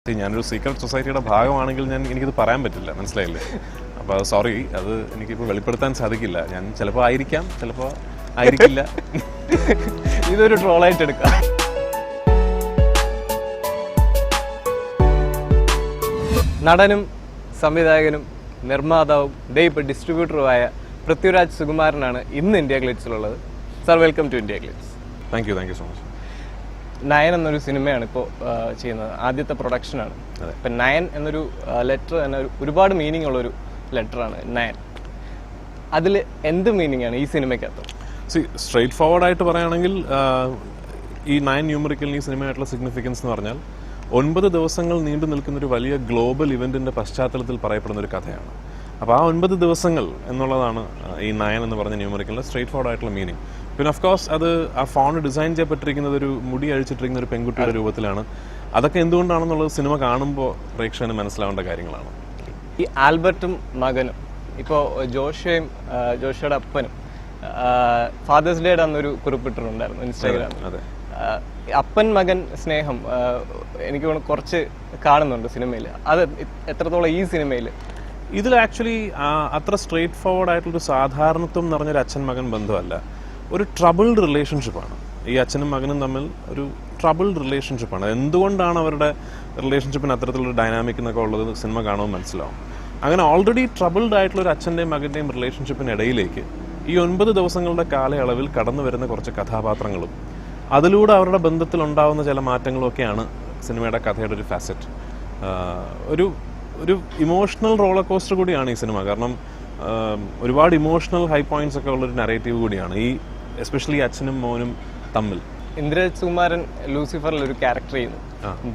ഞാനൊരു സീക്രട്ട് സൊസൈറ്റിയുടെ ഭാഗമാണെങ്കിൽ എനിക്കിത് പറയാൻ പറ്റില്ല, മനസ്സിലായില്ലേ? അപ്പോൾ സോറി, അത് എനിക്കിപ്പോൾ വെളിപ്പെടുത്താൻ സാധിക്കില്ല. ഞാൻ ചിലപ്പോൾ ആയിരിക്കാം, ചിലപ്പോൾ ആയിരിക്കില്ല. ഇതൊരു ട്രോളായിട്ട് എടുക്കാം. നടനും സംവിധായകനും നിർമ്മാതാവും ഇപ്പോൾ ഡിസ്ട്രിബ്യൂട്ടറുമായ പൃഥ്വിരാജ് സുകുമാരനാണ് ഇന്ന് ഇന്ത്യ ഗ്ലിറ്റ്സിലുള്ളത്. Sir, welcome to India Glitz. Thank you so much. Nine എന്നൊരു സിനിമയാണ് ഇപ്പോൾ ചെയ്യുന്നത്, ആദ്യത്തെ പ്രൊഡക്ഷനാണ്. ഇപ്പം നയൻ എന്നൊരു ലെറ്റർ തന്നെ ഒരുപാട് മീനിങ് ഉള്ളൊരു ലെറ്ററാണ് നയൻ. അതിൽ എന്ത് മീനിങ് ആണ് ഈ സിനിമയ്ക്കകത്ത്? സ്ട്രെയിറ്റ് ഫോർവേഡ് ആയിട്ട് പറയുകയാണെങ്കിൽ ഈ 9 ന്യൂമറിക്കലിന് ഈ സിനിമയായിട്ടുള്ള സിഗ്നിഫിക്കൻസ് എന്ന് പറഞ്ഞാൽ 9 ദിവസങ്ങൾ നീണ്ടു നിൽക്കുന്നൊരു വലിയ ഗ്ലോബൽ ഇവൻറ്റിൻ്റെ പശ്ചാത്തലത്തിൽ പറയപ്പെടുന്ന ഒരു കഥയാണ്. അപ്പോൾ ആ 9 ദിവസങ്ങൾ എന്നുള്ളതാണ് ഈ 9 എന്ന് പറഞ്ഞ ന്യൂമറിക്കലിൻ്റെ സ്ട്രെയിറ്റ് ഫോർവേഡ് ആയിട്ടുള്ള മീനിങ്. പിന്നെ ഓഫ് കോഴ്സ് അത് ആ ഫോണ്ട് ഡിസൈൻ ചെയ്യപ്പെട്ടിരിക്കുന്നത് ഒരു മുടി അഴിച്ചിട്ടിരിക്കുന്ന ഒരു പെൺകുട്ടിയുടെ രൂപത്തിലാണ്. അതൊക്കെ എന്തുകൊണ്ടാണെന്നുള്ളത് സിനിമ കാണുമ്പോൾ പ്രേക്ഷകന് മനസ്സിലാവേണ്ട കാര്യങ്ങളാണ്. ഈ ആൽബർട്ടും മകനും ഇപ്പോൾ ജോഷയുടെ അപ്പനും ഫാദേഴ്സ് ഡേയുടെ അന്നൊരു കുറിപ്പിട്ടിട്ടുണ്ടായിരുന്നു ഇൻസ്റ്റാഗ്രാമിൽ. അതെ, അപ്പൻ മകൻ സ്നേഹം എനിക്ക് കുറച്ച് കാണുന്നുണ്ട് സിനിമയിൽ. അത് എത്രത്തോളം ഈ സിനിമയിൽ? ഇതിൽ ആക്ച്വലി അത്ര സ്ട്രെയിറ്റ് ഫോർവേഡ് ആയിട്ടുള്ളൊരു സാധാരണത്വം നിറഞ്ഞൊരു അച്ഛൻ മകൻ ബന്ധമല്ല, ഒരു ട്രബിൾഡ് റിലേഷൻഷിപ്പാണ്. ഈ അച്ഛനും മകനും തമ്മിൽ ഒരു ട്രബിൾഡ് റിലേഷൻഷിപ്പാണ്. എന്തുകൊണ്ടാണ് അവരുടെ റിലേഷൻഷിപ്പിന് അത്തരത്തിലുള്ള ഡൈനാമിക് എന്നൊക്കെ ഉള്ളത് സിനിമ കാണുമ്പോൾ മനസ്സിലാവും. അങ്ങനെ ഓൾറെഡി ട്രബിൾഡ് ആയിട്ടുള്ള ഒരു അച്ഛൻ്റെയും മകൻ്റെയും റിലേഷൻഷിപ്പിനിടയിലേക്ക് ഈ 9 ദിവസങ്ങളുടെ കാലയളവിൽ കടന്നു വരുന്ന കുറച്ച് കഥാപാത്രങ്ങളും അതിലൂടെ അവരുടെ ബന്ധത്തിൽ ഉണ്ടാകുന്ന ചില മാറ്റങ്ങളും ഒക്കെയാണ് സിനിമയുടെ കഥയുടെ ഒരു ഫാസറ്റ്. ഒരു ഇമോഷണൽ റോളർ കോസ്റ്റർ കൂടിയാണ് ഈ സിനിമ. കാരണം ഒരുപാട് ഇമോഷണൽ ഹൈ പോയിന്റ്സ് ഒക്കെ ഉള്ളൊരു നറേറ്റീവ് കൂടിയാണ് ഈ എസ്പെഷ്യലി അച്ഛനും മോനും തമ്മിൽ. ഇന്ദ്രജിത് സുകുമാരൻ ലൂസിഫറിൽ ഒരു ക്യാരക്ടർ ചെയ്യുന്നു.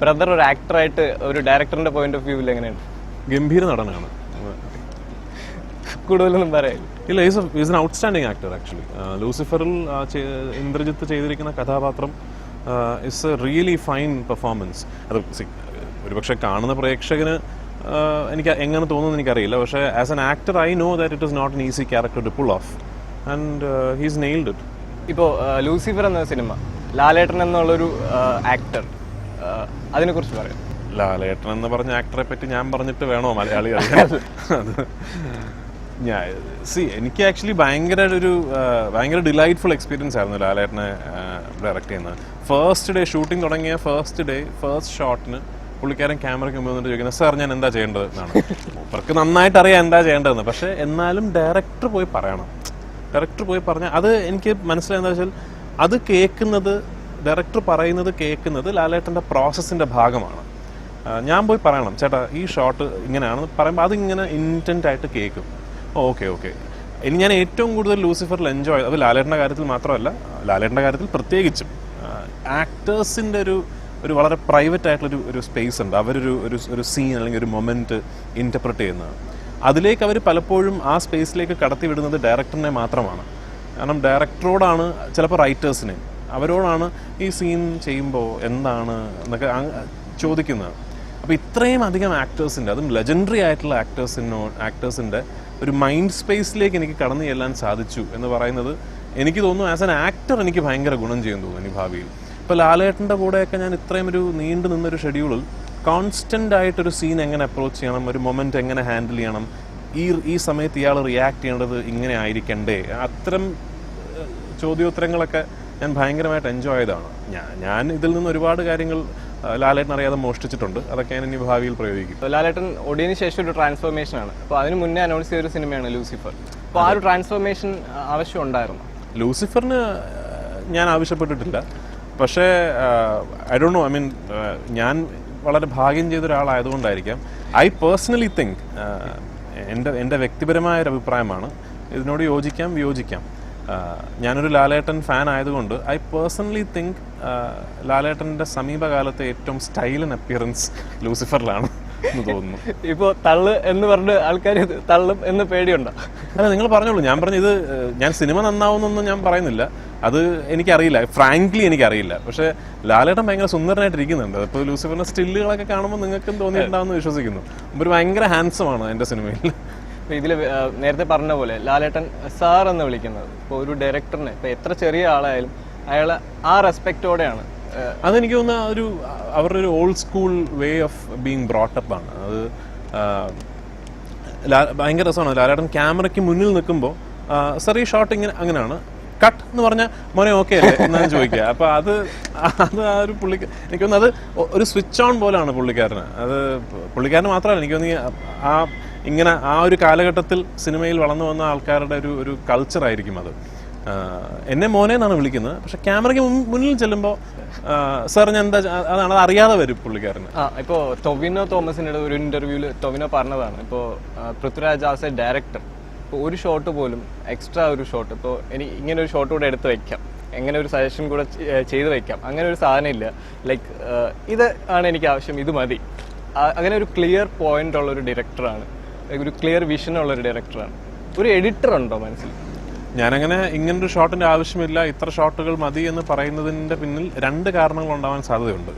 ബ്രദർ ഒരു ആക്ടറായിട്ട് ഒരു ഡയറക്ടറിന്റെ പോയിന്റ് ഓഫ് വ്യൂവിൽ എങ്ങനെയാണ്? ഗംഭീര നടനാണ്, കൂടുതലൊന്നും പറയാനില്ല. ഇല്ല, is an outstanding actor actually. ലൂസിഫറിൽ ഇന്ദ്രജിത്ത് ചെയ്തിരിക്കുന്ന കഥാപാത്രം it's a really fine performance. അത് ഒരുപക്ഷെ കാണുന്ന പ്രേക്ഷകന് എനിക്ക് എങ്ങനെ തോന്നുന്നു എനിക്കറിയില്ല, പക്ഷേ as an actor I know that it is not an easy character to pull off and he's nailed it. ഇപ്പോൾ ലൂസിഫർ എന്ന സിനിമ, ലാലേട്ടൻ എന്നുള്ളൊരു ആക്ടർ, അതിനെക്കുറിച്ച് പറയാം. ലാലേട്ടൻ എന്ന് പറഞ്ഞ ആക്ടറെ പറ്റി ഞാൻ പറഞ്ഞിട്ട് വേണോ മലയാളി അറിയാൻ? എനിക്ക് ആക്ച്വലി ഭയങ്കര ഡിലൈറ്റ്ഫുൾ എക്സ്പീരിയൻസ് ആയിരുന്നു ലാലേട്ടനെ ഡയറക്റ്റ് ചെയ്യുന്നത്. ഫസ്റ്റ് ഡേ ഷൂട്ടിംഗ് തുടങ്ങിയ ഫസ്റ്റ് ഷോട്ടിന് പുള്ളിക്കാരൻ ക്യാമറയ്ക്ക് മുമ്പ് വന്നിട്ട് ചോദിക്കുന്നത്, സാർ ഞാൻ എന്താ ചെയ്യേണ്ടത് എന്നാണ്. അവർക്ക് നന്നായിട്ട് അറിയാം എന്താ ചെയ്യേണ്ടതെന്ന്, പക്ഷേ എന്നാലും ഡയറക്ടർ പോയി പറഞ്ഞാൽ അത് എനിക്ക് മനസ്സിലായെന്താ വെച്ചാൽ അത് ഡയറക്ടർ പറയുന്നത് കേൾക്കുന്നത് ലാലേട്ടൻ്റെ പ്രോസസ്സിൻ്റെ ഭാഗമാണ്. ഞാൻ പോയി പറയണം, ചേട്ടാ ഈ ഷോട്ട് ഇങ്ങനെയാണെന്ന് പറയുമ്പോൾ അതിങ്ങനെ ഇൻറ്റൻറ്റ് ആയിട്ട് കേൾക്കും. ഓക്കെ ഇനി ഞാൻ ഏറ്റവും കൂടുതൽ ലൂസിഫറിൽ എൻജോയ് അത് ലാലേട്ടൻ്റെ കാര്യത്തിൽ മാത്രമല്ല, ലാലേട്ടൻ്റെ കാര്യത്തിൽ പ്രത്യേകിച്ചും ആക്ടേഴ്സിൻ്റെ ഒരു വളരെ പ്രൈവറ്റ് ആയിട്ടുള്ളൊരു സ്പേസ് ഉണ്ട്. ഒരു സീൻ അല്ലെങ്കിൽ ഒരു മൊമെൻറ്റ് ഇൻ്റർപ്രറ്റ് ചെയ്യുന്നത്, അതിലേക്ക് അവർ പലപ്പോഴും ആ സ്പേസിലേക്ക് കടത്തി വിടുന്നത് ഡയറക്ടറിനെ മാത്രമാണ്. കാരണം ഡയറക്ടറോടാണ്, ചിലപ്പോൾ റൈറ്റേഴ്സിനെ, അവരോടാണ് ഈ സീൻ ചെയ്യുമ്പോൾ എന്താണ് എന്നൊക്കെ ചോദിക്കുന്നത്. അപ്പോൾ ഇത്രയും അധികം ആക്ടേഴ്സിൻ്റെ, അതും ലെജൻഡറി ആയിട്ടുള്ള ആക്ടേഴ്സിൻ്റെ ഒരു മൈൻഡ് സ്പേസിലേക്ക് എനിക്ക് കടന്നു ചെല്ലാൻ സാധിച്ചു എന്ന് പറയുന്നത് എനിക്ക് തോന്നുന്നു ആസ് എൻ ആക്ടർ എനിക്ക് ഭയങ്കര ഗുണം ചെയ്യും തോന്നുന്നു ഈ ഭാവിയിൽ. ഇപ്പോൾ ലാലേട്ടൻ്റെ കൂടെയൊക്കെ ഞാൻ ഇത്രയും ഒരു നീണ്ടു നിന്നൊരു ഷെഡ്യൂളിൽ കോൺസ്റ്റൻ്റ് ആയിട്ടൊരു സീൻ എങ്ങനെ അപ്രോച്ച് ചെയ്യണം, ഒരു മൊമെൻറ്റ് എങ്ങനെ ഹാൻഡിൽ ചെയ്യണം, ഈ സമയത്ത് ഇയാൾ റിയാക്ട് ചെയ്യേണ്ടത് ഇങ്ങനെ ആയിരിക്കണ്ടേ, അത്തരം ചോദ്യോത്തരങ്ങളൊക്കെ ഞാൻ ഭയങ്കരമായിട്ട് എൻജോയ് ചെയ്തതാണ്. ഞാൻ ഇതിൽ നിന്ന് ഒരുപാട് കാര്യങ്ങൾ ലാലേട്ടൻ അറിയാതെ മോഷ്ടിച്ചിട്ടുണ്ട്. അതൊക്കെ ഞാൻ ഇനി ഭാവിയിൽ പ്രയോഗിക്കും. ലാലേട്ടൻ ഒടിയതിന് ശേഷം ഒരു ട്രാൻസ്ഫോർമേഷൻ ആണ്. അപ്പോൾ അതിന് മുന്നേ അനൗൺസ് ചെയ്തൊരു സിനിമയാണ് ലൂസിഫർ. അപ്പോൾ ആ ഒരു ട്രാൻസ്ഫോർമേഷൻ ആവശ്യം ഉണ്ടായിരുന്നു? ലൂസിഫറിന് ഞാൻ ആവശ്യപ്പെട്ടിട്ടില്ല, പക്ഷേ I don't know, I mean ഞാൻ വളരെ ഭാഗ്യം ചെയ്ത ഒരാളായതുകൊണ്ടായിരിക്കാം. ഐ പേഴ്സണലി തിങ്ക്, എൻ്റെ വ്യക്തിപരമായ ഒരു അഭിപ്രായമാണ്, ഇതിനോട് യോജിക്കാം വിയോജിക്കാം. ഞാനൊരു ലാലേട്ടൻ ഫാൻ ആയതുകൊണ്ട് ഐ പേഴ്സണലി തിങ്ക് ലാലേട്ടൻ്റെ സമീപകാലത്തെ ഏറ്റവും സ്റ്റൈൽ ആൻഡ് അപ്പിയറൻസ് ലൂസിഫറിലാണ് എന്ന് തോന്നുന്നു. ഇപ്പോൾ തള്ളു എന്ന് പറഞ്ഞ് ആൾക്കാർ തള്ളും എന്ന് പേടിയുണ്ടോ? അല്ല, നിങ്ങൾ പറഞ്ഞോളൂ. ഞാൻ സിനിമ നന്നാവുന്നൊന്നും ഞാൻ പറയുന്നില്ല, അത് എനിക്കറിയില്ല, ഫ്രാങ്ക്ലി എനിക്കറിയില്ല. പക്ഷേ ലാലേട്ടൻ ഭയങ്കര സുന്ദരനായിട്ട് ഇരിക്കുന്നുണ്ട്. അപ്പോൾ ലൂസിഫറിൻ്റെ സ്റ്റില്ലുകളൊക്കെ കാണുമ്പോൾ നിങ്ങൾക്കും തോന്നിയിട്ടുണ്ടാവുമെന്ന് വിശ്വസിക്കുന്നു. ഒരു ഭയങ്കര ഹാൻഡ്സമാണ് എൻ്റെ സിനിമയിൽ. ഇതിൽ നേരത്തെ പറഞ്ഞ പോലെ ലാലേട്ടൻ സാർ എന്ന് വിളിക്കുന്നത് ഇപ്പോൾ ഒരു ഡയറക്ടറിനെ, ഇപ്പോൾ എത്ര ചെറിയ ആളായാലും അയാൾ ആ റെസ്പെക്റ്റോടെയാണ് അതെനിക്ക് തോന്നുന്ന അവരുടെ ഒരു old school way of being brought up ആണ് അത്. ഭയങ്കര രസമാണ്. ലാലേട്ടൻ ക്യാമറയ്ക്ക് മുന്നിൽ നിൽക്കുമ്പോൾ സാർ ഈ ഷോട്ട് അങ്ങനെയാണ്, കട്ട് എന്ന് പറഞ്ഞാൽ മോനെ ഓക്കെ അല്ലേ എന്നാണ് ചോദിക്കുക. അപ്പോൾ അത് ആ ഒരു എനിക്ക് തോന്നുന്നു അത് ഒരു സ്വിച്ച് ഓൺ പോലെയാണ് പുള്ളിക്കാരന്. അത് പുള്ളിക്കാരന് മാത്രമല്ല, എനിക്ക് തോന്നുന്നു ഇങ്ങനെ ആ ഒരു കാലഘട്ടത്തിൽ സിനിമയിൽ വളർന്നു വന്ന ആൾക്കാരുടെ ഒരു കൾച്ചറായിരിക്കും അത്. എന്നെ മോനെ എന്നാണ് വിളിക്കുന്നത്, പക്ഷെ ക്യാമറയ്ക്ക് മുന്നിൽ ചെല്ലുമ്പോൾ സാർ ഞാൻ എന്താ അതാണ്, അത് അറിയാതെ വരും പുള്ളിക്കാരന്. ഇപ്പോൾ ടൊവിനോ തോമസിൻ്റെ ഒരു ഇന്റർവ്യൂവിൽ ടൊവിനോ പറഞ്ഞതാണ്, ഇപ്പോൾ പൃഥ്വിരാജ് ആസ് എ ഡയറക്ടർ ഇപ്പോൾ ഒരു ഷോട്ട് പോലും എക്സ്ട്രാ ഒരു ഷോട്ട്, ഇപ്പോൾ ഇങ്ങനെ ഒരു ഷോട്ട് കൂടെ എടുത്ത് വെക്കാം, എങ്ങനെ ഒരു സജഷൻ കൂടെ ചെയ്ത് വെക്കാം, അങ്ങനെ ഒരു സാധനം ഇല്ല. ലൈക്ക് ഇത് ആണ് എനിക്ക് ആവശ്യം, ഇത് മതി, അങ്ങനെ ഒരു ക്ലിയർ പോയിന്റ് ഉള്ള ഒരു ഡയറക്ടറാണ്, ഒരു ക്ലിയർ വിഷൻ ഉള്ള ഒരു ഡയറക്ടറാണ്. ഒരു എഡിറ്റർ ഉണ്ടോ മനസ്സിൽ? ഞാനങ്ങനെ ഇങ്ങനൊരു ഷോട്ടിൻ്റെ ആവശ്യമില്ല, ഇത്ര ഷോട്ടുകൾ മതി എന്ന് പറയുന്നതിൻ്റെ പിന്നിൽ 2 കാരണങ്ങൾ ഉണ്ടാവാൻ സാധ്യതയുണ്ട്.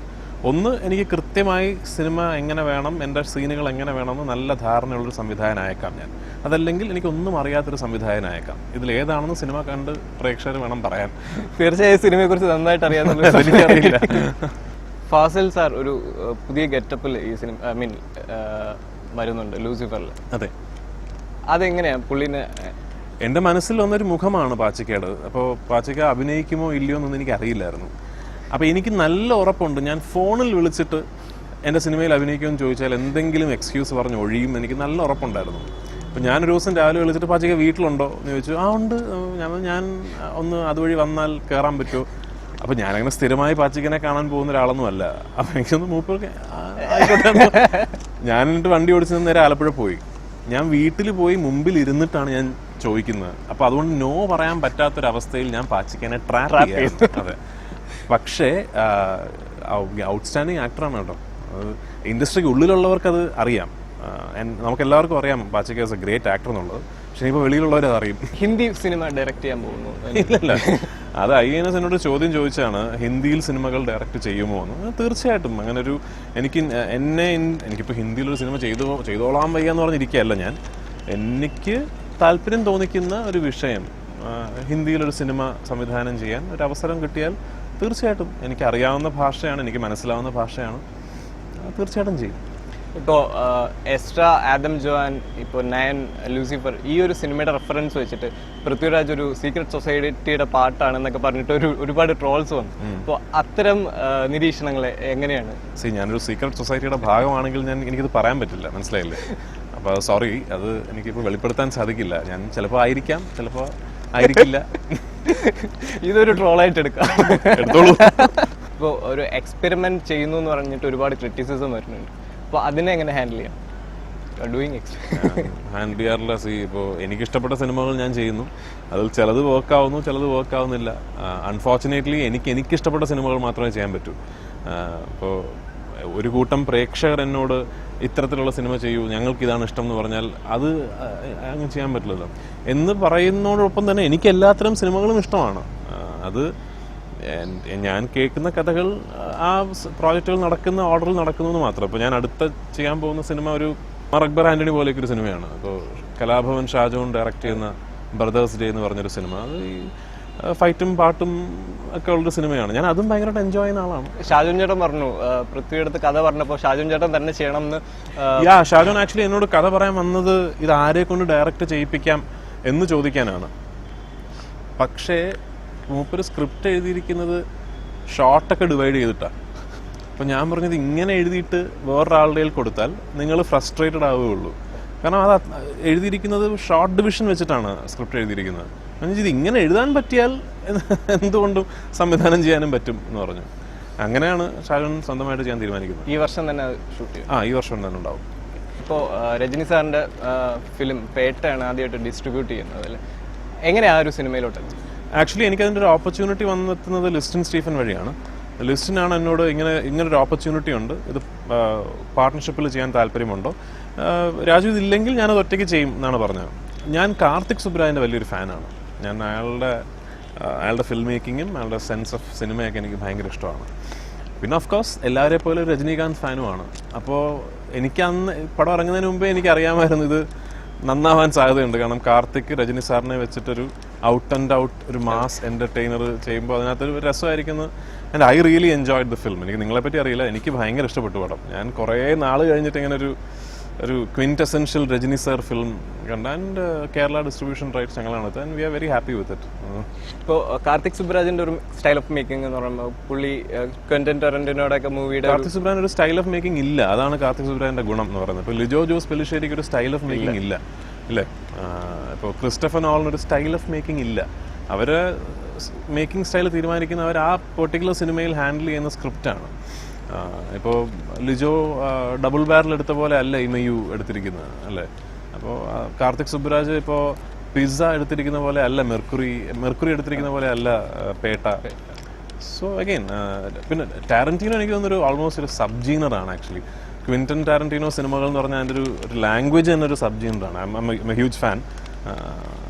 ഒന്ന്, എനിക്ക് കൃത്യമായി സിനിമ എങ്ങനെ വേണം, എൻ്റെ സീനുകൾ എങ്ങനെ വേണമെന്ന് നല്ല ധാരണയുള്ളൊരു സംവിധായകനായേക്കാം ഞാൻ. അതല്ലെങ്കിൽ എനിക്കൊന്നും അറിയാത്തൊരു സംവിധായകനായേക്കാം. ഇതിലേതാണെന്ന് സിനിമ കണ്ട് പ്രേക്ഷകർ വേണം പറയാൻ. തീർച്ചയായും സിനിമയെക്കുറിച്ച് നന്നായിട്ട് അറിയാവുന്ന ഫാസിൽ സാർ ഒരു പുതിയ ഗെറ്റപ്പിൽ ഈ സിനിമ വരുന്നുണ്ട് ലൂസിഫറിൽ. അതെ, അതെങ്ങനെയാണ് പുള്ളിനെ? എൻ്റെ മനസ്സിൽ വന്നൊരു മുഖമാണ് പാച്ചിക്കയുടെ. അപ്പോൾ പാച്ചിക്ക അഭിനയിക്കുമോ ഇല്ലയോ എന്നൊന്നും എനിക്ക് അറിയില്ലായിരുന്നു. അപ്പോൾ എനിക്ക് നല്ല ഉറപ്പുണ്ട്, ഞാൻ ഫോണിൽ വിളിച്ചിട്ട് എൻ്റെ സിനിമയിൽ അഭിനയിക്കുമെന്ന് ചോദിച്ചാൽ എന്തെങ്കിലും എക്സ്ക്യൂസ് പറഞ്ഞ് ഒഴിയും എനിക്ക് നല്ല ഉറപ്പുണ്ടായിരുന്നു. അപ്പോൾ ഞാനൊരു ദിവസം രാവിലെ വിളിച്ചിട്ട് പാച്ചിക്ക വീട്ടിലുണ്ടോ എന്ന് ചോദിച്ചു. ഉണ്ട്, ഞാൻ ഒന്ന് അതുവഴി വന്നാൽ കയറാൻ പറ്റുമോ? അപ്പോൾ ഞാനങ്ങനെ സ്ഥിരമായി പാച്ചിക്കനെ കാണാൻ പോകുന്ന ഒരാളൊന്നുമല്ല. അപ്പോൾ എനിക്കൊന്ന് മൂപ്പർക്ക് ആയിക്കോട്ടെ. ഞാൻ എന്നിട്ട് വണ്ടി ഓടിച്ച് നേരെ ആലപ്പുഴ പോയി. ഞാൻ വീട്ടിൽ പോയി മുമ്പിൽ ഇരുന്നിട്ടാണ് ഞാൻ ചോദിക്കുന്നത്. അപ്പോൾ അതുകൊണ്ട് നോ പറയാൻ പറ്റാത്തൊരവസ്ഥയിൽ ഞാൻ പാച്ചിക്കനെ ട്രാപ്പ് ചെയ്തു. അതെ, പക്ഷേ ഔട്ട്സ്റ്റാൻഡിങ് ആക്ടറാണ് കേട്ടോ. ഇൻഡസ്ട്രിക്ക് ഉള്ളിലുള്ളവർക്കത് അറിയാം, നമുക്കെല്ലാവർക്കും അറിയാം പാച്ചിക്ക ഈസ് എ ഗ്രേറ്റ് ആക്ടർ എന്നുള്ളത്. പക്ഷേ ഇപ്പോൾ വെളിയിലുള്ളവരത് അറിയും. ഹിന്ദി സിനിമ ഡയറക്റ്റ് ചെയ്യാൻ പോകുന്നു? ഇല്ലല്ല, അത് IANS എന്നോട് ചോദ്യം ചോദിച്ചാണ് ഹിന്ദിയിൽ സിനിമകൾ ഡയറക്റ്റ് ചെയ്യുമോ എന്ന്. തീർച്ചയായിട്ടും അങ്ങനെ ഒരു എനിക്കിപ്പോൾ ഹിന്ദിയിലൊരു സിനിമ ചെയ്തോളാൻ വയ്യ എന്ന് പറഞ്ഞിരിക്കുകയല്ല ഞാൻ. എനിക്ക് താല്പര്യം തോന്നിക്കുന്ന ഒരു വിഷയം ഹിന്ദിയിലൊരു സിനിമ സംവിധാനം ചെയ്യാൻ ഒരു അവസരം കിട്ടിയാൽ തീർച്ചയായിട്ടും എനിക്കറിയാവുന്ന ഭാഷയാണ്, എനിക്ക് മനസ്സിലാവുന്ന ഭാഷയാണ്, തീർച്ചയായിട്ടും ചെയ്യും. ഇപ്പോൾ എസ്ട്ര, ആദം ജോൻ, ഇപ്പോൾ നയൻ, ലൂസിഫർ, ഈ ഒരു സിനിമയുടെ റെഫറൻസ് വെച്ചിട്ട് പൃഥ്വിരാജ് ഒരു സീക്രട്ട് സൊസൈറ്റിയുടെ പാട്ടാണെന്നൊക്കെ പറഞ്ഞിട്ട് ഒരുപാട് ട്രോൾസ് വന്നു. അപ്പോൾ അത്തരം നിരീക്ഷണങ്ങൾ എങ്ങനെയാണ്? ഞാനൊരു സീക്രട്ട് സൊസൈറ്റിയുടെ ഭാഗമാണെങ്കിൽ എനിക്കിത് പറയാൻ പറ്റില്ല, മനസ്സിലായില്ലേ? അപ്പോൾ സോറി, അത് എനിക്കിപ്പോൾ വെളിപ്പെടുത്താൻ സാധിക്കില്ല. ഞാൻ ചിലപ്പോൾ ആയിരിക്കാം, ചിലപ്പോൾ ആയിരിക്കില്ല. ഇതൊരു ട്രോളായിട്ട് എടുക്കാം, എടുത്തോളൂ. ഇപ്പോൾ ഒരു എക്സ്പെരിമെന്റ് ചെയ്യുന്നു എന്ന് പറഞ്ഞിട്ട് ഒരുപാട് ക്രിറ്റിസിസം വരുന്നുണ്ട്. അപ്പോൾ അതിനെ എങ്ങനെ ഹാൻഡിൽ ചെയ്യാം? ഹാൻഡിൽ ചെയ്യാറില്ല. ഇപ്പോൾ എനിക്കിഷ്ടപ്പെട്ട സിനിമകൾ ഞാൻ ചെയ്യുന്നു, അതിൽ ചിലത് വർക്കാവുന്നു, ചിലത് വർക്കാവുന്നില്ല. അൺഫോർച്ചുനേറ്റ്ലി എനിക്കിഷ്ടപ്പെട്ട സിനിമകൾ മാത്രമേ ചെയ്യാൻ പറ്റൂ. ഇപ്പോൾ ഒരു കൂട്ടം പ്രേക്ഷകർ എന്നോട് ഇത്തരത്തിലുള്ള സിനിമ ചെയ്യൂ, ഞങ്ങൾക്ക് ഇതാണ് ഇഷ്ടം എന്ന് പറഞ്ഞാൽ അത് അങ്ങനെ ചെയ്യാൻ പറ്റില്ലല്ലോ. എന്ന് പറയുന്നതോടൊപ്പം തന്നെ എനിക്ക് എല്ലാത്തരം സിനിമകളും ഇഷ്ടമാണ്. അത് ഞാൻ കേൾക്കുന്ന കഥകൾ ആ പ്രോജക്റ്റുകൾ നടക്കുന്ന ഓർഡറിൽ നടക്കുന്നു എന്ന് മാത്രം. ഇപ്പോൾ ഞാൻ അടുത്ത ചെയ്യാൻ പോകുന്ന സിനിമ ഒരു അക്ബർ ആന്റണി പോലെയൊക്കെ ഒരു സിനിമയാണ്. അപ്പോൾ കലാഭവൻ ഷാജോൺ ഡയറക്റ്റ് ചെയ്യുന്ന ബ്രദേഴ്സ് ഡേ എന്ന് പറഞ്ഞൊരു സിനിമ. അത് ഈ ഫൈറ്റും പാട്ടും ഒക്കെ ഉള്ളൊരു സിനിമയാണ്. ഞാൻ അതും ഭയങ്കരമായിട്ട് എൻജോയ് ചെയ്യുന്ന ആളാണ്. ഷാജോൻ ചേട്ടൻ പറഞ്ഞു, പൃഥ്വിയുടെ അടുത്ത് കഥ പറഞ്ഞപ്പോൾ ഷാജോൻ ചേട്ടൻ തന്നെ ചെയ്യണം എന്ന്. ഷാജോൻ ആക്ച്വലി എന്നോട് കഥ പറയാൻ വന്നത് ഇത് ആരെ കൊണ്ട് ഡയറക്റ്റ് ചെയ്യിപ്പിക്കാം എന്ന് ചോദിക്കാനാണ്. പക്ഷേ മൂപ്പര് സ്ക്രിപ്റ്റ് എഴുതിയിരിക്കുന്നത് ഷോർട്ടൊക്കെ ഡിവൈഡ് ചെയ്തിട്ടാണ്. അപ്പോൾ ഞാൻ പറഞ്ഞത് ഇങ്ങനെ എഴുതിയിട്ട് വേറൊരാളുടെ കയ്യിൽ കൊടുത്താൽ നിങ്ങൾ ഫ്രസ്ട്രേറ്റഡ് ആവുകയുള്ളൂ. കാരണം അത് എഴുതിയിരിക്കുന്നത് ഷോർട്ട് ഡിവിഷൻ വെച്ചിട്ടാണ് സ്ക്രിപ്റ്റ് എഴുതിയിരിക്കുന്നത്. ഇത് ഇങ്ങനെ എഴുതാൻ പറ്റിയാൽ എന്തുകൊണ്ടും സംവിധാനം ചെയ്യാനും പറ്റും എന്ന് പറഞ്ഞു. അങ്ങനെയാണ് ഷാജോൻ സ്വന്തമായിട്ട് ചെയ്യാൻ തീരുമാനിക്കുന്നത്. ഈ വർഷം തന്നെ ഷൂട്ട് ചെയ്യും? ഈ വർഷം തന്നെ ഉണ്ടാവും. ഇപ്പോൾ രജനി സാറിൻ്റെ ഫിലിം പേട്ടയാണ് ആദ്യമായിട്ട് ഡിസ്ട്രിബ്യൂട്ട് ചെയ്യുന്നത് അല്ലേ? എങ്ങനെയാണ് ആ ഒരു സിനിമയിലോട്ട്? ആക്ച്വലി എനിക്കതിൻ്റെ ഒരു ഓപ്പർച്യൂണിറ്റി വന്നെത്തുന്നത് ലിസ്റ്റിൻ സ്റ്റീഫൻ വഴിയാണ്. ലിസ്റ്റിനാണ് എന്നോട് ഇങ്ങനൊരു ഓപ്പർച്യൂണിറ്റി ഉണ്ട്, ഇത് പാർട്ട്ണർഷിപ്പിൽ ചെയ്യാൻ താല്പര്യമുണ്ടോ, രാജു ഇതില്ലെങ്കിൽ ഞാനത് ഒറ്റയ്ക്ക് ചെയ്യും എന്നാണ് പറഞ്ഞത്. ഞാൻ കാർത്തിക് സുബ്രാജിൻ്റെ വലിയൊരു ഫാനാണ്. ഞാൻ അയാളുടെ ഫിലിം മേക്കിങ്ങും അയാളുടെ സെൻസ് ഓഫ് സിനിമയൊക്കെ എനിക്ക് ഭയങ്കര ഇഷ്ടമാണ്. പിന്നെ ഓഫ് കോഴ്സ് എല്ലാവരെ പോലെ രജനീകാന്ത് ഫാനുമാണ്. അപ്പോൾ എനിക്ക് അന്ന് പടം ഇറങ്ങുന്നതിന് മുമ്പേ എനിക്കറിയാമായിരുന്നു ഇത് നന്നാവാൻ സാധ്യതയുണ്ട്. കാരണം കാർത്തിക് രജനി സാറിനെ വെച്ചിട്ടൊരു ഔട്ട് ആൻഡ് ഔട്ട് ഒരു മാസ് എൻ്റർടൈനർ ചെയ്യുമ്പോൾ അതിനകത്തൊരു രസമായിരിക്കുന്നത്. And I really enjoyed the film. എനിക്ക് നിങ്ങളെപ്പറ്റി അറിയില്ല, എനിക്ക് ഭയങ്കര ഇഷ്ടപ്പെട്ടു പടം. ഞാൻ കുറേ നാൾ കഴിഞ്ഞിട്ട് ഇങ്ങനെ ഒരു ക്വിൻറ്റസെൻഷ്യൽ രജനി സാർ ഫിലിം കണ്ട. ആൻഡ് കേരള ഡിസ്ട്രിബ്യൂഷൻ റൈറ്റ്സ് ഞങ്ങളാണ്. And we are very happy with it. ഇപ്പോൾ കാർത്തിക് സുബ്രാജിന്റെ ഒരു സ്റ്റൈൽ ഓഫ് മേക്കിംഗ് എന്ന് പറയുമ്പോൾ പുള്ളി ക്വന്റൻ ടൊറന്റിനോടൊക്കെ മൂവിയുടെ കാർത്തിക് സുബ്രാൻ ഒരു സ്റ്റൈൽ ഓഫ് മേക്കിംഗ് ഇല്ല. അതാണ് കാർത്തിക് സുബ്രാന്റെ ഗുണം എന്ന് പറയുന്നത്. ഇപ്പോൾ ലിജോ ജോസ് പെല്ലിശ്ശേരിക്ക് ഒരു സ്റ്റൈൽ ഓഫ് മേക്കിംഗ് ഇല്ല, ഇല്ലേ? ഇപ്പോൾ ക്രിസ്റ്റഫർ നോളനൊരു സ്റ്റൈൽ ഓഫ് മേക്കിംഗ് ഇല്ല. അവര് മേക്കിംഗ് സ്റ്റൈൽ തീരുമാനിക്കുന്ന അവർ ആ പെർട്ടിക്കുലർ സിനിമയിൽ ഹാൻഡിൽ ചെയ്യുന്ന സ്ക്രിപ്റ്റാണ്. ഇപ്പോൾ ലിജോ ഡബിൾ ബാരൽ എടുത്ത പോലെ അല്ല ഇമയു എടുത്തിരിക്കുന്നത്, അല്ലേ? അപ്പോൾ കാർത്തിക് സുബ്രാജ് ഇപ്പോൾ പിസ്സ എടുത്തിരിക്കുന്ന പോലെ അല്ല മെർക്കുറി എടുത്തിരിക്കുന്ന പോലെ അല്ല പേട്ട. സോ അഗെയിൻ പിന്നെ ടാരന്റീനോ എനിക്ക് തോന്നുന്നൊരു ഓൾമോസ്റ്റ് ഒരു സബ് ജീനറാണ് ആക്ച്വലി. ക്വിന്റൻ ടാരന്റീനോ സിനിമകൾ എന്ന് പറഞ്ഞാൽ അതിൻ്റെ ഒരു ലാംഗ്വേജ് തന്നെ ഒരു സബ് ജീനറാണ്. I am a huge fan.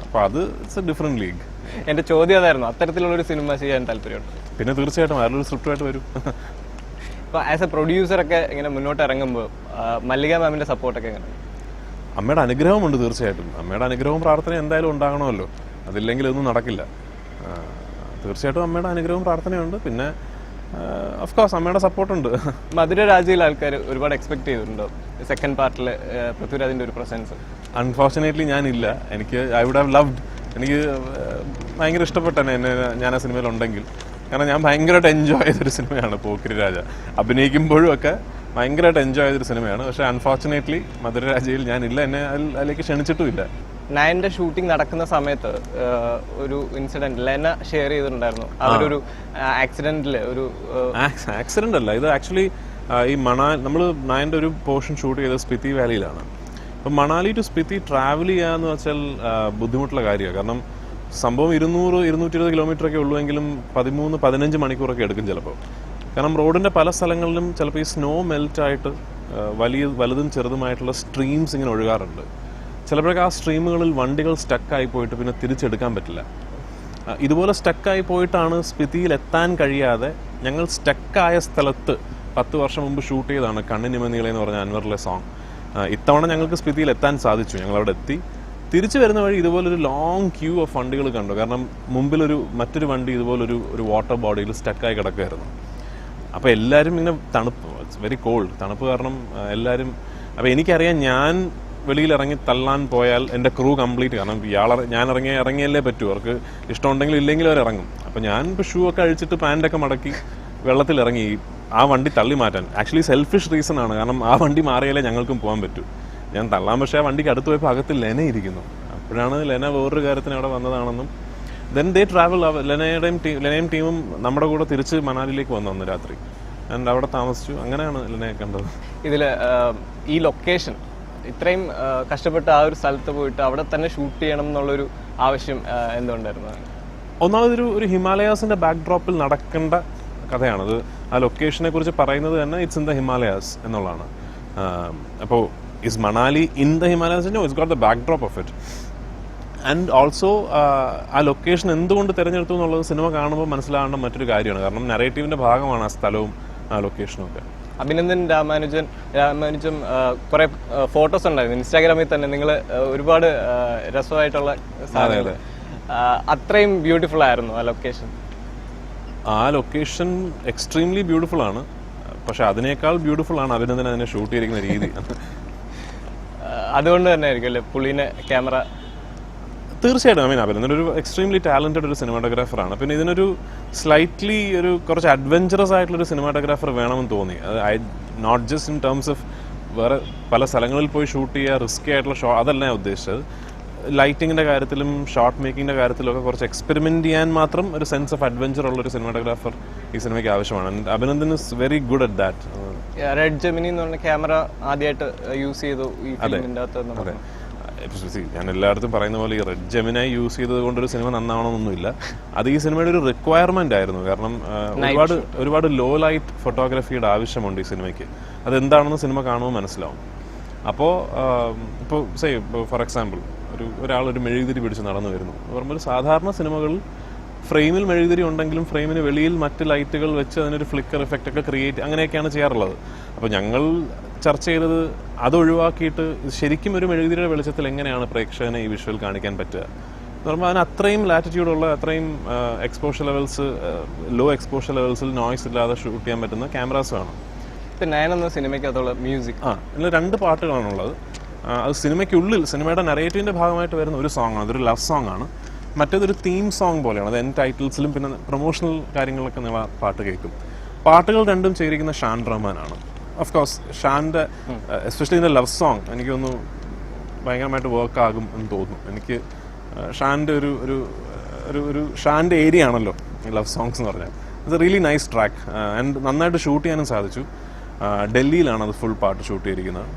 അപ്പോൾ അത് ഇറ്റ്സ് എ ഡിഫറെൻറ്റ് ലീഗ്. എൻ്റെ ചോദ്യം അതായിരുന്നു, അത്തരത്തിലുള്ളൊരു സിനിമ ചെയ്യാൻ താല്പര്യമുണ്ട്? പിന്നെ തീർച്ചയായിട്ടും ആരൊരു സ്ക്രിപ്റ്റുമായിട്ട് വരും. ഇപ്പോൾ ആസ് എ പ്രൊഡ്യൂസറൊക്കെ ഇങ്ങനെ മുന്നോട്ട് ഇറങ്ങുമ്പോൾ മല്ലിക മാമിൻ്റെ സപ്പോർട്ടൊക്കെ എങ്ങനെ? അമ്മയുടെ അനുഗ്രഹമുണ്ട് തീർച്ചയായിട്ടും. അമ്മയുടെ അനുഗ്രഹവും പ്രാർത്ഥന എന്തായാലും ഉണ്ടാകണമല്ലോ, അതില്ലെങ്കിൽ ഒന്നും നടക്കില്ല. തീർച്ചയായിട്ടും അമ്മയുടെ അനുഗ്രഹവും പ്രാർത്ഥനയുണ്ട്. പിന്നെ ഓഫ് കോഴ്സ് അമ്മയുടെ സപ്പോർട്ടുണ്ട്. മധുര രാജയിൽ ആൾക്കാർ ഒരുപാട് എക്സ്പെക്ട് ചെയ്തിട്ടുണ്ടോ സെക്കൻഡ് പാർട്ടിൽ പൃഥ്വിരാജിൻ്റെ ഒരു പ്രസൻസ്? അൺഫോർച്ചുനേറ്റ്ലി ഞാനില്ല. I would have loved. എനിക്ക് ഭയങ്കര ഇഷ്ടപ്പെട്ടെന്നെ ഞാൻ ആ സിനിമയിൽ ഉണ്ടെങ്കിൽ. കാരണം ഞാൻ ഭയങ്കരമായിട്ട് എൻജോയ് ചെയ്തൊരു സിനിമയാണ് പോക്കിരി രാജ. അഭിനയിക്കുമ്പോഴും ഒക്കെ ഭയങ്കരമായിട്ട് എൻജോയ് ചെയ്തൊരു സിനിമയാണ്. പക്ഷേ അൺഫോർച്ചുനേറ്റ്ലി മധുര രാജയിൽ ഞാനില്ല. എന്നെ അതിലേക്ക് ക്ഷണിച്ചിട്ടുമില്ല. നയൻ്റെ ഷൂട്ടിംഗ് നടക്കുന്ന സമയത്ത് ഒരു ഇൻസിഡന്റ് ലെന ഷെയർ ചെയ്തിട്ടുണ്ടായിരുന്നു. അവരൊരു ആക്സിഡന്റിൽ ആക്സിഡന്റ് അല്ല ഇത് ആക്ച്വലി. ഈ നമ്മൾ നയൻ്റെ ഒരു പോർഷൻ ഷൂട്ട് ചെയ്തത് സ്പിതി വാലിയിലാണ്. അപ്പം മണാലി ടു സ്പിതി ട്രാവൽ ചെയ്യാന്ന് വെച്ചാൽ ബുദ്ധിമുട്ടുള്ള കാര്യമാണ്. കാരണം സംഭവം 200-220 കിലോമീറ്ററൊക്കെ ഉള്ളുവെങ്കിലും 13-15 മണിക്കൂറൊക്കെ എടുക്കും ചിലപ്പോൾ. കാരണം റോഡിൻ്റെ പല സ്ഥലങ്ങളിലും ചിലപ്പോൾ ഈ സ്നോ മെൽറ്റായിട്ട് വലുതും ചെറുതുമായിട്ടുള്ള സ്ട്രീംസ് ഇങ്ങനെ ഒഴുകാറുണ്ട്. ചിലപ്പോഴൊക്കെ ആ സ്ട്രീമുകളിൽ വണ്ടികൾ സ്റ്റക്കായി പോയിട്ട് പിന്നെ തിരിച്ചെടുക്കാൻ പറ്റില്ല. ഇതുപോലെ സ്റ്റക്കായി പോയിട്ടാണ് സ്പിതിയിൽ എത്താൻ കഴിയാതെ ഞങ്ങൾ സ്റ്റക്കായ സ്ഥലത്ത് 10 വർഷം മുമ്പ് ഷൂട്ട് ചെയ്തതാണ് കണ്ണിനിമനീളെ എന്ന് പറഞ്ഞ അൻവറിലെ സോങ്. ഇത്തവണ ഞങ്ങൾക്ക് സ്പിതിയിൽ എത്താൻ സാധിച്ചു. ഞങ്ങളവിടെ എത്തി. തിരിച്ചു വരുന്ന വഴി ഇതുപോലൊരു ലോങ് ക്യൂ ഓഫ് വണ്ടികൾ കണ്ടു. കാരണം മറ്റൊരു വണ്ടി ഇതുപോലൊരു വാട്ടർ ബോഡിയിൽ സ്റ്റക്കായി കിടക്കുമായിരുന്നു. അപ്പോൾ എല്ലാവരും ഇങ്ങനെ തണുപ്പ്, ഇറ്റ്സ് വെരി കോൾഡ്, തണുപ്പ് കാരണം എല്ലാവരും. അപ്പോൾ എനിക്കറിയാം ഞാൻ വെളിയിൽ ഇറങ്ങി തള്ളാൻ പോയാൽ എൻ്റെ ക്രൂ കംപ്ലീറ്റ്, കാരണം ഞാൻ ഇറങ്ങിയല്ലേ പറ്റൂ. അവർക്ക് ഇഷ്ടമുണ്ടെങ്കിലും ഇല്ലെങ്കിലും അവർ ഇറങ്ങും. അപ്പോൾ ഞാൻ ഇപ്പോൾ ഷൂ ഒക്കെ അഴിച്ചിട്ട് പാൻറ്റൊക്കെ മടക്കി വെള്ളത്തിൽ ഇറങ്ങി ആ വണ്ടി തള്ളി മാറ്റാൻ. ആക്ച്വലി സെൽഫിഷ് റീസൺ ആണ്. കാരണം ആ വണ്ടി മാറിയാലേ ഞങ്ങൾക്കും പോകാൻ പറ്റൂ. ഞാൻ തള്ളാൻ, പക്ഷേ ആ വണ്ടിക്ക് അടുത്ത് പോയപ്പോൾ അകത്ത് ലെന ഇരിക്കുന്നു. അപ്പോഴാണ് ലെന വേറൊരു കാര്യത്തിന് അവിടെ വന്നതാണെന്നും. Then they travel. ലെനയും ടീമും നമ്മുടെ കൂടെ തിരിച്ച് മണാലിയിലേക്ക് വന്നു അന്ന് രാത്രി. ആൻഡ് അവിടെ താമസിച്ചു. അങ്ങനെയാണ് ലെനയെ കണ്ടത്. ഇതിൽ ഈ ലൊക്കേഷൻ ഇത്രയും കഷ്ടപ്പെട്ട് ആ ഒരു സ്ഥലത്ത് പോയിട്ട് അവിടെ തന്നെ ഷൂട്ട് ചെയ്യണം എന്നുള്ളൊരു ആവശ്യം എന്തുകൊണ്ടായിരുന്നു? ഒന്നാമതൊരു ഹിമാലയാസിന്റെ ബാക്ക്ഡ്രോപ്പിൽ നടക്കേണ്ട കഥയാണത്. ആ ലൊക്കേഷനെ കുറിച്ച് പറയുന്നത് തന്നെ ഇറ്റ്സ് ഇൻ ദ ഹിമാലയാസ് എന്നുള്ളതാണ്. അപ്പോൾ is Manali in the Himalayas? No, it's got the backdrop of it. And also ആ ലൊക്കേഷൻ എന്തുകൊണ്ട് തിരഞ്ഞെടുത്തു എന്നുള്ളത് സിനിമ കാണുമ്പോൾ മനസ്സിലാവേണ്ട മറ്റൊരു കാര്യമാണ്. കാരണം നറേറ്റീവിന്റെ ഭാഗമാണ് ആ സ്ഥലവും ആ ലൊക്കേഷനും ഒക്കെ. അഭിനന്ദൻ രാമാനുജം കുറെ ഫോട്ടോസ് ഉണ്ടായിരുന്നു ഇൻസ്റ്റാഗ്രാമിൽ തന്നെ. നിങ്ങൾ ഒരുപാട് രസമായിട്ടുള്ള സാധനങ്ങൾ, അത്രയും ബ്യൂട്ടിഫുൾ ആയിരുന്നു ആ ലൊക്കേഷൻ. ആ ലൊക്കേഷൻ എക്സ്ട്രീംലി ബ്യൂട്ടിഫുൾ ആണ്. പക്ഷെ അതിനേക്കാൾ ബ്യൂട്ടിഫുൾ ആണ് അഭിനന്ദൻ അതിനെ ഷൂട്ട് ചെയ്തിരിക്കുന്ന രീതി. അതുകൊണ്ട് തന്നെ ആയിരിക്കും അല്ലേ പുള്ളിനെ ക്യാമറ? തീർച്ചയായിട്ടും. അഭിനന്ദൻ ഒരു എക്സ്ട്രീംലി ടാലന്റഡ് ഒരു സിനിമാറ്റോഗ്രാഫറാണ്. പിന്നെ ഇതിനൊരു സ്ലൈറ്റ്ലി കുറച്ച് അഡ്വഞ്ചറസ് ആയിട്ടുള്ളൊരു സിനിമാറ്റോഗ്രാഫർ വേണമെന്ന് തോന്നി. Not just in terms of വേറെ പല സ്ഥലങ്ങളിൽ പോയി ഷൂട്ട് ചെയ്യുക, റിസ്കി ആയിട്ടുള്ള അതല്ല ഞാൻ ഉദ്ദേശിച്ചത്. ലൈറ്റിങ്ങിൻ്റെ കാര്യത്തിലും ഷോട്ട് മേക്കിങ്ങിൻ്റെ കാര്യത്തിലും ഒക്കെ കുറച്ച് എക്സ്പെരിമെൻറ്റ് ചെയ്യാൻ മാത്രം ഒരു സെൻസ് ഓഫ് അഡ്വഞ്ചർ ഉള്ളൊരു സിനിമാറ്റോഗ്രാഫർ ഈ സിനിമയ്ക്ക് ആവശ്യമാണ്. Abhinandan is very good at that. Red Gemini എന്ന് പറഞ്ഞ ക്യാമറ ആദ്യമായിട്ട് യൂസ് ചെയ്തു ഈ ഫിലിമിൻ്റെ അകത്ത്. അതെ, ഞാൻ എല്ലായിടത്തും പറയുന്ന പോലെ ഈ റെഡ് ജെമിനായി യൂസ് ചെയ്തത് കൊണ്ടൊരു സിനിമ നന്നാവണമെന്നൊന്നുമില്ല. അത് ഈ സിനിമയുടെ ഒരു റിക്വയർമെന്റ് ആയിരുന്നു. കാരണം ഒരുപാട് ലോ ലൈറ്റ് ഫോട്ടോഗ്രാഫിയുടെ ആവശ്യമുണ്ട് ഈ സിനിമയ്ക്ക്. അതെന്താണെന്ന് സിനിമ കാണുമ്പോൾ മനസ്സിലാവും. അപ്പോൾ ഫോർ എക്സാമ്പിൾ ഒരാളൊരു മെഴുകുതിരി പിടിച്ച് നടന്നു വരുന്നു പറയുമ്പോൾ സാധാരണ സിനിമകളിൽ ഫ്രെയിമിൽ മെഴുകുതിരി ഉണ്ടെങ്കിലും ഫ്രെയിമിന് വെളിയിൽ മറ്റ് ലൈറ്റുകൾ വെച്ച് അതിനൊരു ഫ്ലിക്കർ എഫക്റ്റ് ഒക്കെ ക്രിയേറ്റ് അങ്ങനെയൊക്കെയാണ് ചെയ്യാറുള്ളത്. അപ്പോൾ ഞങ്ങൾ ചർച്ച ചെയ്തത് അത് ഒഴിവാക്കിയിട്ട് ശരിക്കും ഒരു മെഴുകുതിരിയുടെ വെളിച്ചത്തിൽ എങ്ങനെയാണ് പ്രേക്ഷകനെ ഈ വിഷ്വൽ കാണിക്കാൻ പറ്റുക എന്ന് പറയുമ്പോൾ അതിന് അത്രയും ലാറ്റിറ്റ്യൂഡുള്ള അത്രയും എക്സ്പോഷർ ലെവൽസ് ലോ എക്സ്പോഷർ ലെവൽസിൽ നോയ്സ് ഇല്ലാതെ ഷൂട്ട് ചെയ്യാൻ പറ്റുന്ന ക്യാമറാസ് വേണം. ഇപ്പം നയൻ എന്ന സിനിമയ്ക്കകത്തുള്ള മ്യൂസിക് ഇതിൽ 2 പാട്ടുകളാണുള്ളത്. അത് സിനിമയ്ക്കുള്ളിൽ സിനിമയുടെ നറേറ്റീവിൻ്റെ ഭാഗമായിട്ട് വരുന്ന ഒരു സോങ്ങാണ്, അതൊരു ലവ് സോങ് ആണ്. മറ്റേതൊരു തീം സോങ് പോലെയാണ്, അത് എൻ ടൈറ്റിൽസിലും പിന്നെ പ്രൊമോഷണൽ കാര്യങ്ങളൊക്കെ നിങ്ങൾ പാട്ട് കേൾക്കും. പാട്ടുകൾ രണ്ടും ചെയ്തിരിക്കുന്ന ഷാൻ റഹ്മാനാണ്. ഓഫ് കോഴ്സ് ഷാൻ്റെ എസ്പെഷ്യലി ഇതിൻ്റെ ലവ് സോങ് എനിക്കൊന്ന് ഭയങ്കരമായിട്ട് വർക്ക് ആകും എന്ന് തോന്നുന്നു. എനിക്ക് ഷാൻ്റെ ഒരു ഷാൻ്റെ ഏരിയ ആണല്ലോ ഈ ലവ് സോങ്സ് എന്ന് പറഞ്ഞാൽ. It's a really nice track and നന്നായിട്ട് ഷൂട്ട് ചെയ്യാനും സാധിച്ചു. ഡൽഹിയിലാണ് അത് ഫുൾ പാട്ട് ഷൂട്ട് ചെയ്തിരിക്കുന്നത്.